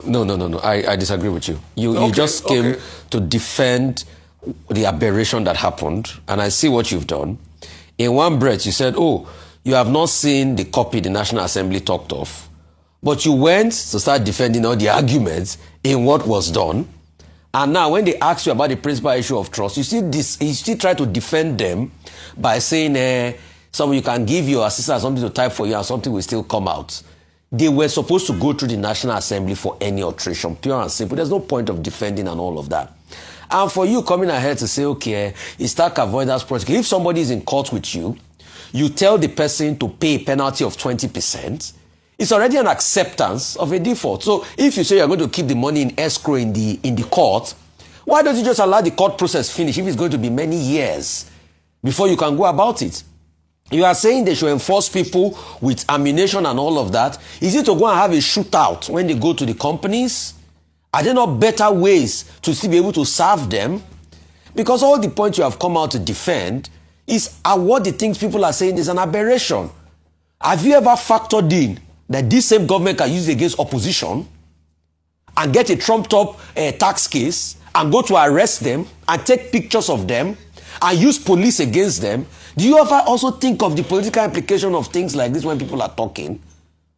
No. I disagree with you. You just came to defend the aberration that happened, and I see what you've done. In one breath, you said, oh, you have not seen the copy the National Assembly talked of, but you went to start defending all the arguments in what was done. And now when they ask you about the principal issue of trust, you still try to defend them by saying, you can give your assistant something to type for you and something will still come out. They were supposed to go through the National Assembly for any alteration, pure and simple. There's no point of defending and all of that. And for you coming ahead to say, okay, it's tax avoidance protocol. If somebody is in court with you, you tell the person to pay a penalty of 20%, it's already an acceptance of a default. So if you say you're going to keep the money in escrow in the court, why don't you just allow the court process finish if it's going to be many years before you can go about it? You are saying they should enforce people with ammunition and all of that. Is it to go and have a shootout when they go to the companies? Are there not better ways to still be able to serve them? Because all the points you have come out to defend are what the things people are saying is an aberration. Have you ever factored in that this same government can use it against opposition and get a trumped-up tax case and go to arrest them and take pictures of them and use police against them? Do you ever also think of the political implication of things like this when people are talking?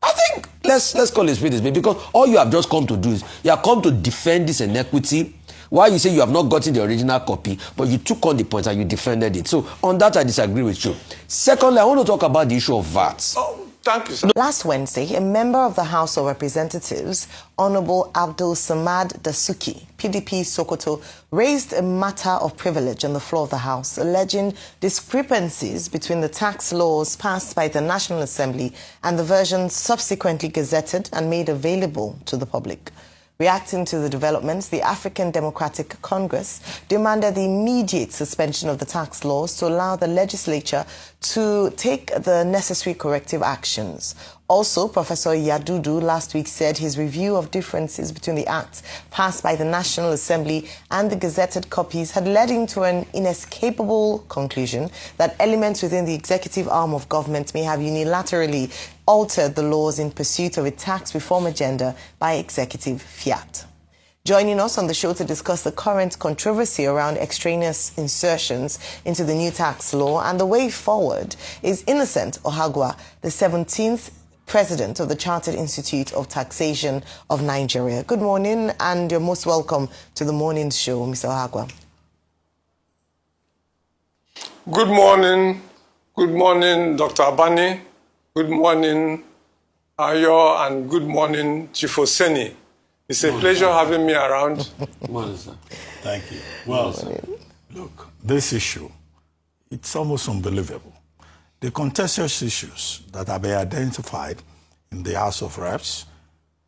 I think let's call it spade, because all you have just come to do is you have come to defend this inequity. Why you say you have not gotten the original copy, but you took on the points and you defended it. So on that, I disagree with you. Secondly, I want to talk about the issue of VAT. Oh, thank you, sir. Last Wednesday, a member of the House of Representatives, Honorable Abdul Samad Dasuki, PDP Sokoto, raised a matter of privilege on the floor of the House, alleging discrepancies between the tax laws passed by the National Assembly and the versions subsequently gazetted and made available to the public. Reacting to the developments, the African Democratic Congress demanded the immediate suspension of the tax laws to allow the legislature to take the necessary corrective actions. Also, Professor Yadudu last week said his review of differences between the acts passed by the National Assembly and the gazetted copies had led him to an inescapable conclusion that elements within the executive arm of government may have unilaterally altered the laws in pursuit of a tax reform agenda by executive fiat. Joining us on the show to discuss the current controversy around extraneous insertions into the new tax law and the way forward is Innocent Ohagwa, the 17th President of the Chartered Institute of Taxation of Nigeria. Good morning, and you're most welcome to the morning show, Mr. Ohagwa. Good morning. Good morning, Dr. Abani. Good morning, Ayo, and good morning, Chief Oseni. It's a pleasure having me around. Good morning, sir. Thank you. Well, sir, look, this issue, it's almost unbelievable. The contentious issues that have been identified in the House of Reps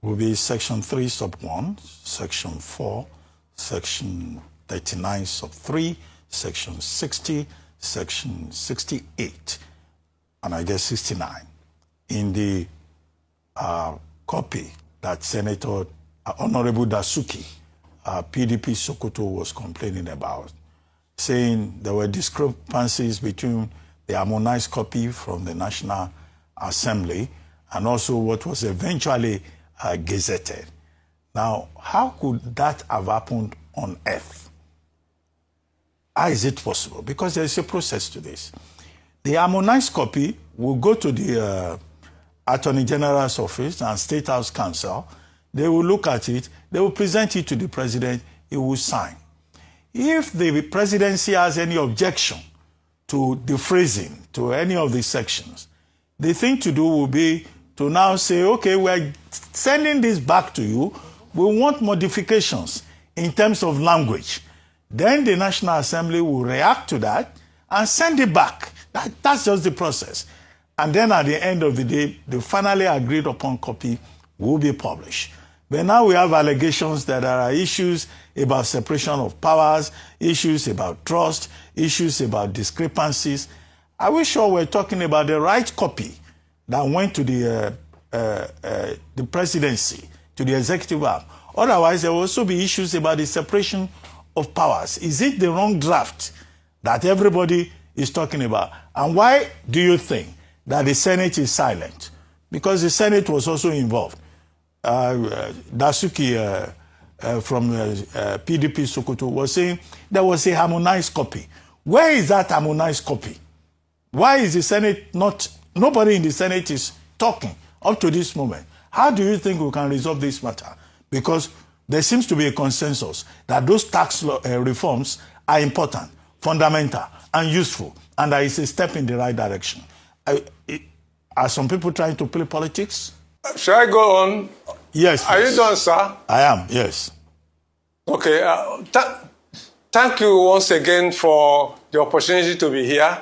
will be Section 3, Sub 1, Section 4, Section 39, Sub 3, Section 60, Section 68, and I guess 69. In the copy that Senator Honorable Dasuki, PDP Sokoto, was complaining about, saying there were discrepancies between the harmonized copy from the National Assembly and also what was eventually gazetted. Now, how could that have happened on earth? How is it possible? Because there is a process to this. The harmonized copy will go to the Attorney General's office and State House Counsel. They will look at it. They will present it to the President. He will sign. If the presidency has any objection to the phrasing, to any of these sections, the thing to do will be to now say, okay, we're sending this back to you. We want modifications in terms of language. Then the National Assembly will react to that and send it back. That's just the process. And then at the end of the day, the finally agreed upon copy will be published. But now we have allegations that there are issues about separation of powers, issues about trust, issues about discrepancies. Are we sure we're talking about the right copy that went to the presidency, to the executive arm? Otherwise, there will also be issues about the separation of powers. Is it the wrong draft that everybody is talking about? And why do you think that the Senate is silent? Because the Senate was also involved. Dasuki from PDP Sokoto was saying there was a harmonized copy. Where is that harmonized copy? Why is the Senate not, nobody in the Senate is talking up to this moment? How do you think we can resolve this matter? Because there seems to be a consensus that those tax law, reforms are important, fundamental, and useful, and that it's a step in the right direction. Are some people trying to play politics? Shall I go on? Yes. Are you done, sir? I am, yes. Okay. Thank you once again for the opportunity to be here.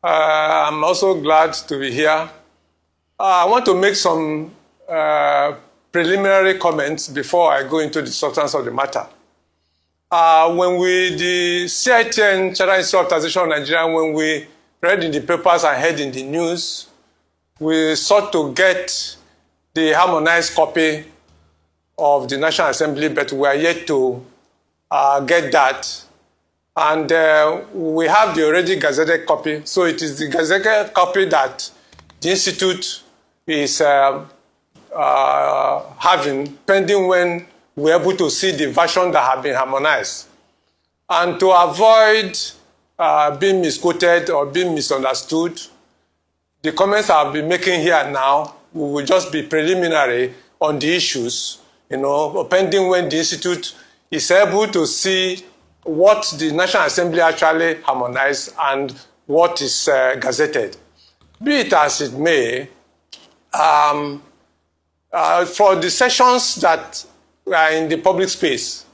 I'm also glad to be here. I want to make some preliminary comments before I go into the substance of the matter. When the CITN, Chartered Institute of Taxation of Nigeria, when we read in the papers and heard in the news, we sought to get the harmonized copy of the National Assembly, but we are yet to get that. And we have the already gazetted copy. So it is the gazetted copy that the Institute is having, pending when we're able to see the version that have been harmonized. And to avoid being misquoted or being misunderstood, the comments I'll be making here now will just be preliminary on the issues, pending when the Institute is able to see what the National Assembly actually harmonized and what is gazetted. Be it as it may, for the sessions that are in the public space,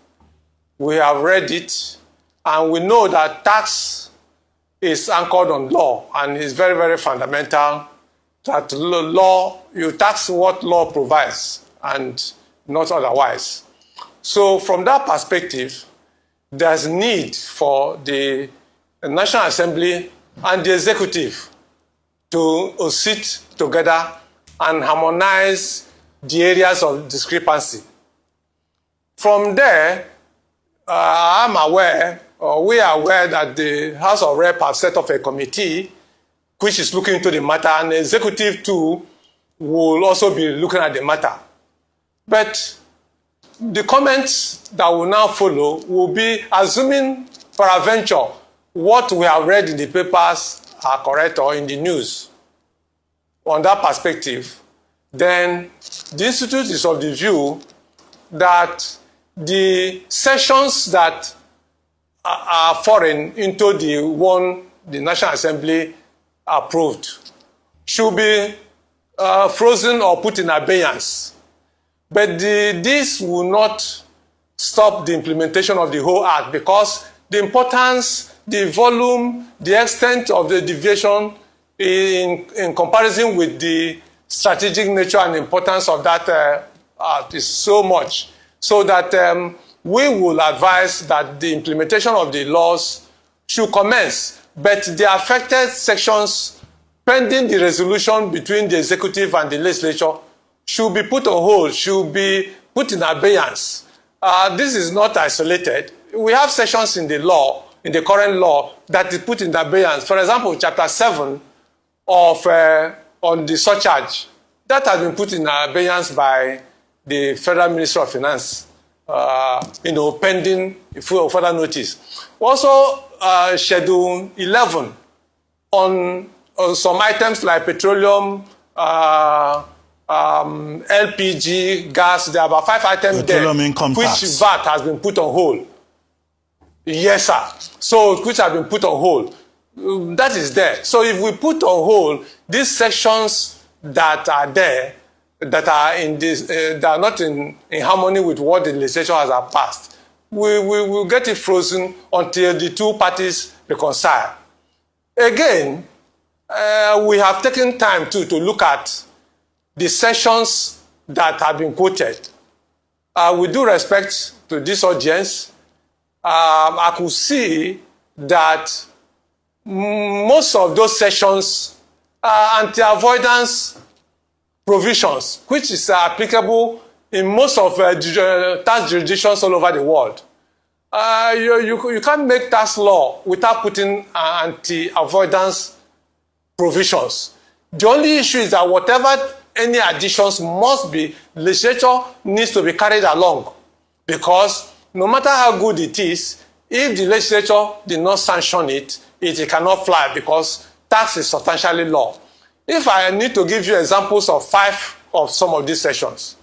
we have read it, and we know that tax is anchored on law and is very, very fundamental. That law, you tax what law provides and not otherwise. So from that perspective, there's need for the National Assembly and the Executive to sit together and harmonize the areas of discrepancy. From there, I'm aware, or we are aware, that the House of Rep have set up a committee which is looking into the matter, and the Executive too will also be looking at the matter. But the comments that will now follow will be assuming, peradventure, what we have read in the papers are correct or in the news. On that perspective, then the Institute is of the view that the sessions that are foreign into the one the National Assembly approved should be frozen or put in abeyance. But this will not stop the implementation of the whole act, because the importance, the volume, the extent of the deviation in comparison with the strategic nature and importance of that act is so much, so that we will advise that the implementation of the laws should commence, but the affected sections, pending the resolution between the executive and the legislature, should be put on hold, should be put in abeyance. This is not isolated. We have sections in the law, in the current law, that is put in abeyance. For example, Chapter 7 of on the surcharge, that has been put in abeyance by the Federal Ministry of Finance, pending further notice. Also, Schedule 11 on some items like petroleum, LPG, gas. There are about 5 items there, which VAT has been put on hold. Yes, sir. So, which have been put on hold. That is there. So, if we put on hold these sections that are there, that are in this, that are not in harmony with what the legislature has passed, we will get it frozen until the two parties reconcile. Again, we have taken time to look at the sections that have been quoted. With due respect to this audience, I could see that most of those sections are anti-avoidance provisions, which is applicable in most of tax jurisdictions all over the world. You can't make tax law without putting anti-avoidance provisions. The only issue is that whatever any additions must be, legislature needs to be carried along, because no matter how good it is, if the legislature did not sanction it, it cannot fly, because tax is substantially low. If I need to give you examples of 5 of some of these sections,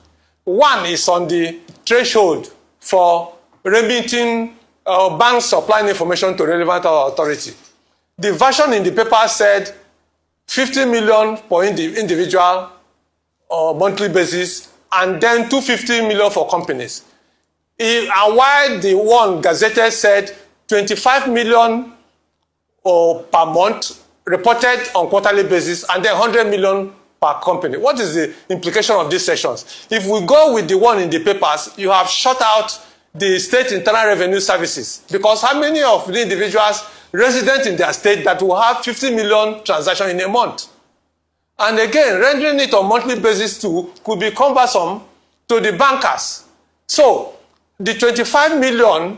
one is on the threshold for remitting bank supplying information to relevant authority. The version in the paper said 50 million per individual monthly basis, and then 250 million for companies. And while the one gazetted said 25 million per month reported on quarterly basis, and then 100 million per company. What is the implication of these sections? If we go with the one in the papers, you have shut out the state internal revenue services, because how many of the individuals resident in their state that will have 50 million transactions in a month? And again, rendering it on monthly basis too could be cumbersome to the bankers. So the 25 million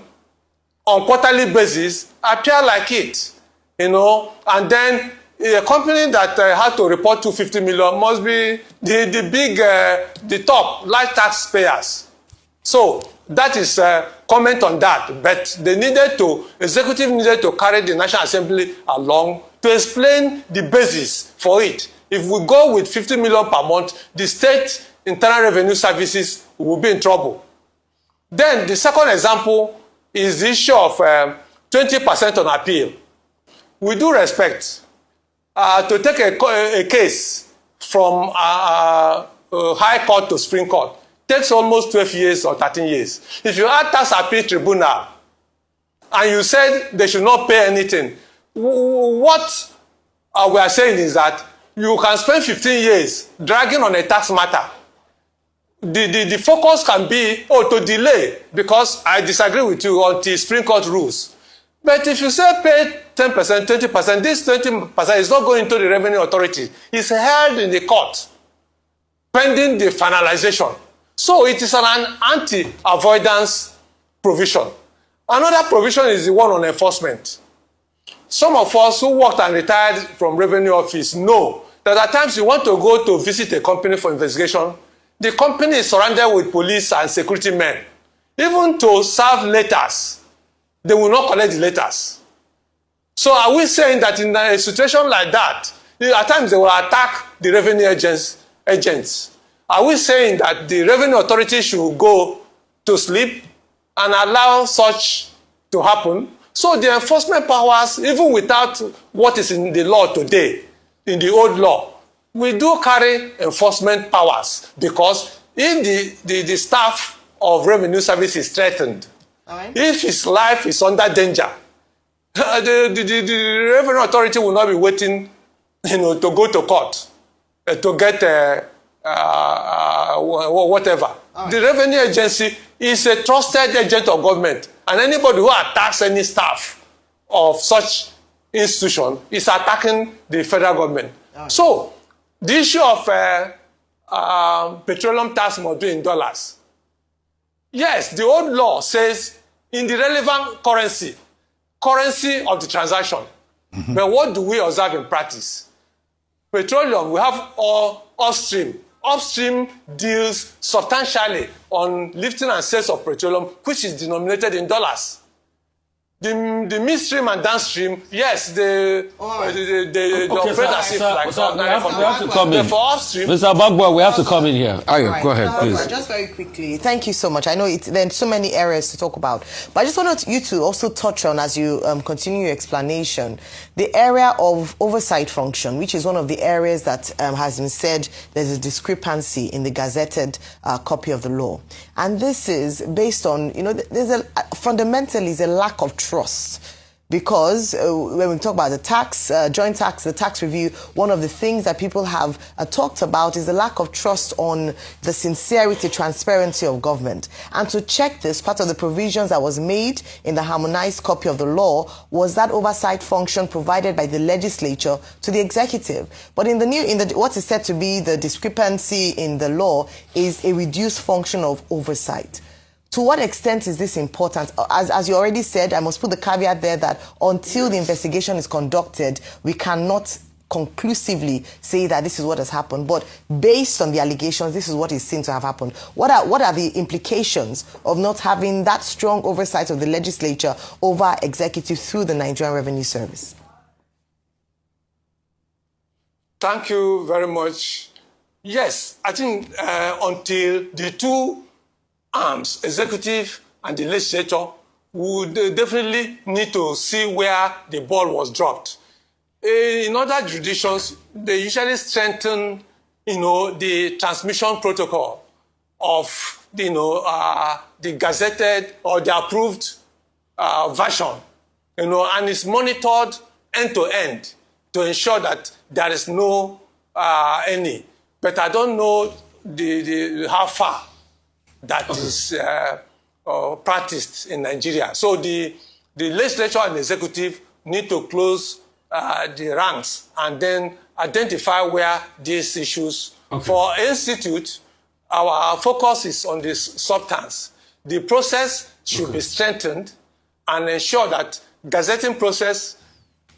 on quarterly basis appear like it, you know, and then a company that had to report 250 million must be the top large taxpayers. So that is a comment on that. But executive needed to carry the National Assembly along to explain the basis for it. If we go with 50 million per month, the state internal revenue services will be in trouble. Then the second example is the issue of 20% on appeal. We do respect to take a case from High Court to Supreme Court takes almost 12 years or 13 years. If you add tax appeal tribunal and you said they should not pay anything, what we are saying is that you can spend 15 years dragging on a tax matter. The focus can be, to delay, because I disagree with you until Supreme Court rules. But if you say pay 10%, 20%, this 20% is not going to the revenue authority. It's held in the court pending the finalization. So it is an anti-avoidance provision. Another provision is the one on enforcement. Some of us who worked and retired from revenue office know that at times you want to go to visit a company for investigation. The company is surrounded with police and security men. Even to serve letters, they will not collect the letters. So are we saying that in a situation like that, at times they will attack the revenue agents? Are we saying that the revenue authority should go to sleep and allow such to happen? So the enforcement powers, even without what is in the law today, in the old law, we do carry enforcement powers, because if the staff of revenue service is threatened, if his life is under danger, the revenue authority will not be waiting, to go to court to get whatever. The revenue agency is a trusted agent of government, and anybody who attacks any staff of such institution is attacking the federal government. So the issue of petroleum tax must be in dollars. Yes, the old law says in the relevant currency of the transaction. But what do we observe in practice? Petroleum, we have all upstream. Upstream deals substantially on lifting and sales of petroleum, which is denominated in dollars. The midstream and downstream, yes, they operate as if like we have to come in. For upstream, Mr. Bagbo, we have to come in here. Ayo, go ahead, please. Just very quickly, thank you so much. I know there's so many areas to talk about, but I just wanted you to also touch on, as you continue your explanation, the area of oversight function, which is one of the areas that has been said there's a discrepancy in the gazetted copy of the law. And this is based on, there's fundamentally is a lack of trust, because when we talk about the tax, the tax review, one of the things that people have talked about is the lack of trust on the sincerity, transparency of government. And to check this, part of the provisions that was made in the harmonized copy of the law was that oversight function provided by the legislature to the executive. But in what is said to be the discrepancy in the law is a reduced function of oversight. To what extent is this important? As you already said, I must put the caveat there that until the investigation is conducted, we cannot conclusively say that this is what has happened, but based on the allegations, this is what is seen to have happened. What are the implications of not having that strong oversight of the legislature over executive through the Nigerian Revenue Service? Thank you very much. Yes, I think until the two arms, executive and the legislature, would definitely need to see where the ball was dropped. In other jurisdictions, they usually strengthen, the transmission protocol of, the gazetted or the approved version, and it's monitored end to end to ensure that there is no any. But I don't know how far that is practiced in Nigeria. So the legislature and the executive need to close the ranks and then identify where these issues. Okay. For Institute, our focus is on this substance. The process should be strengthened and ensure that gazetting process,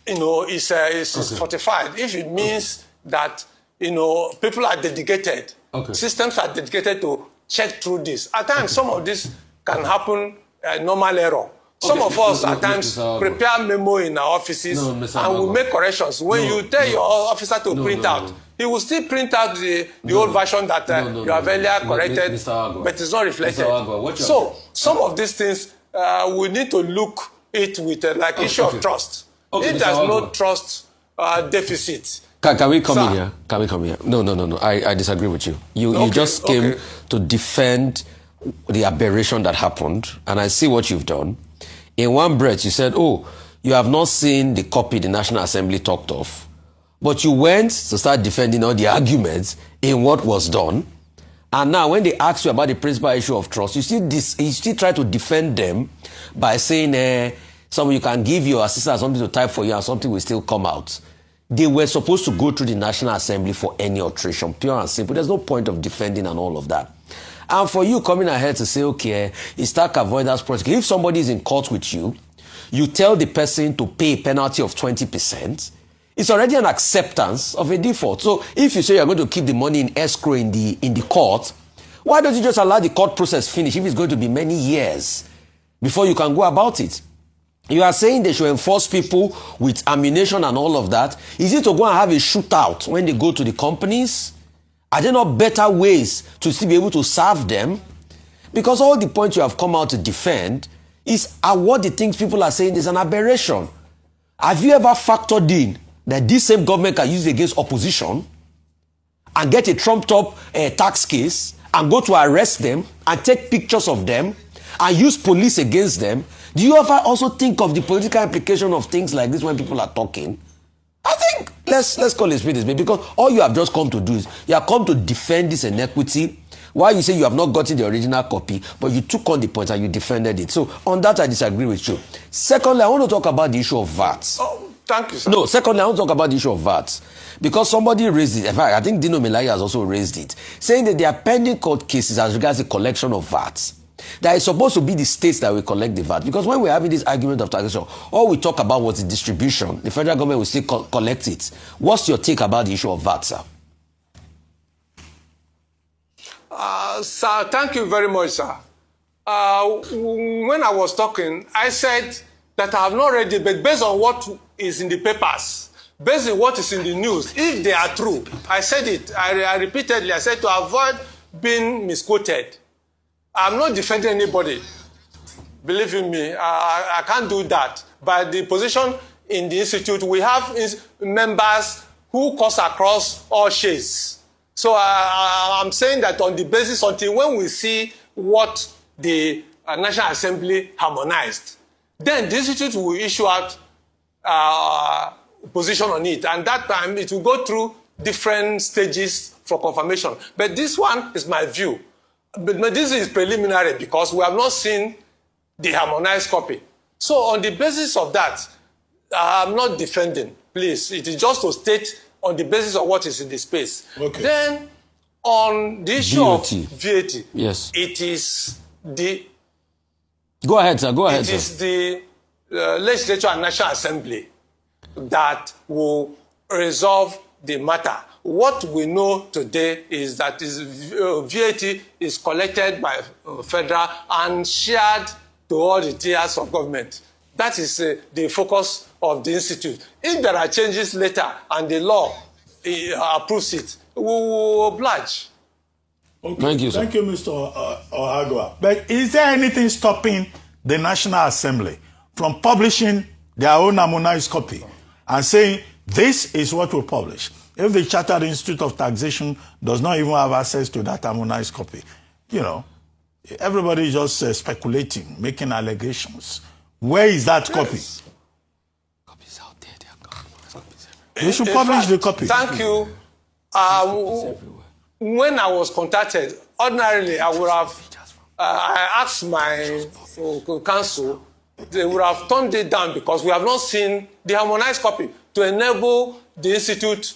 is fortified. If it means that, people are dedicated, systems are dedicated to check through this. At times, some of this can happen normal error. Some of us at times prepare memo in our offices and we make corrections. When you tell your officer to print out, he will still print out the old version that you have earlier corrected, but it's not reflected. So some of these things, we need to look it with issue of trust. If there's no trust deficit. Can we come in here? Can we come here? No. I disagree with you. You just came to defend the aberration that happened, and I see what you've done. In one breath, you said, you have not seen the copy the National Assembly talked of, but you went to start defending all the arguments in what was done. And now when they ask you about the principal issue of trust, you still try to defend them by saying, you can give your assistant something to type for you and something will still come out. They were supposed to go through the National Assembly for any alteration, pure and simple. There's no point of defending and all of that. And for you coming ahead to say, it's tax avoidance protocol. If somebody is in court with you, you tell the person to pay a penalty of 20%, it's already an acceptance of a default. So if you say you're going to keep the money in escrow in the court, why don't you just allow the court process finish if it's going to be many years before you can go about it? You are saying they should enforce people with ammunition and all of that. Is it to go and have a shootout when they go to the companies? Are there not better ways to still be able to serve them? Because all the points you have come out to defend are what the things people are saying is an aberration. Have you ever factored in that this same government can use it against opposition and get a trumped-up tax case and go to arrest them and take pictures of them and use police against them? Do you ever also think of the political implication of things like this when people are talking? I think let's call it spade, because all you have just come to do is you have come to defend this inequity. Why you say you have not gotten the original copy, but you took on the point and you defended it. So on that, I disagree with you. Secondly, I want to talk about the issue of VAT. Oh, thank you, sir. No, secondly, I want to talk about the issue of VAT. Because somebody raised it. In fact, I think Dino Melaye has also raised it, saying that there are pending court cases as regards the collection of VAT. That is supposed to be the states that will collect the VAT. Because when we're having this argument of taxation, all we talk about was the distribution. The federal government will still collect it. What's your take about the issue of VAT, sir? Sir, thank you very much, sir. When I was talking, I said that I have not read it, but based on what is in the papers, based on what is in the news, if they are true, I said it, I repeatedly, I said to avoid being misquoted. I'm not defending anybody. Believe in me, I can't do that. But the position in the institute, we have members who cuts across all shades. So I'm saying that on the basis until when we see what the National Assembly harmonized, then the institute will issue out position on it. And that time it will go through different stages for confirmation. But this one is my view. But this is preliminary because we have not seen the harmonized copy. So on the basis of that, I'm not defending, please. It is just to state on the basis of what is in the space. Okay. Then on the issue of VAT, yes, it is the... Go ahead, sir. Go ahead, It is the Legislature and National Assembly that will resolve the matter. What we know today is that VAT is collected by federal and shared to all the tiers of government. That is the focus of the institute. If there are changes later and the law approves it, we will oblige. Okay. Thank you, sir. Thank you, Mr. Ohagua. But is there anything stopping the National Assembly from publishing their own harmonized copy and saying this is what we publish? If the Chartered Institute of Taxation does not even have access to that harmonized copy, you know, everybody is just speculating, making allegations. Where is that copy? Copies out there. There are copies. They should publish the copy. Thank you. When I was contacted, ordinarily I would have, I asked my counsel, they would have turned it down because we have not seen the harmonized copy to enable the institute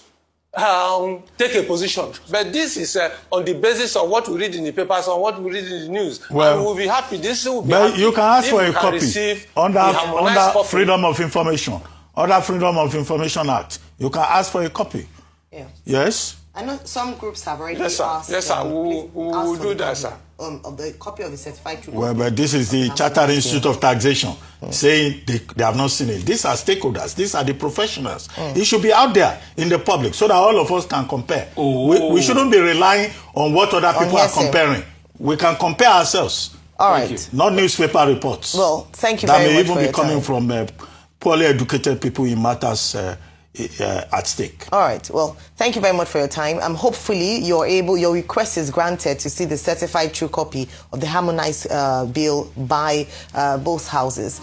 take a position. But this is on the basis of what we read in the papers and what we read in the news. Well, and we'll be happy. This will be but happy you can ask for a if copy under Freedom of Information, under Freedom of Information Act. You can ask for a copy. Yeah. Yes? I know some groups have already Yes, sir. asked. Yes, sir. We will do that, sir. Of the copy of the certified true Well, copy. but this is the Chartered Institute of Taxation saying they have not seen it. These are stakeholders. These are the professionals. It should be out there in the public so that all of us can compare. We shouldn't be relying on what other people are comparing. We can compare ourselves. All right. Not newspaper reports. Well, thank you that very much may even for be your coming time. from poorly educated people in matters at stake. All right. Well, thank you very much for your time. Hopefully your request is granted to see the certified true copy of the harmonized bill by both houses.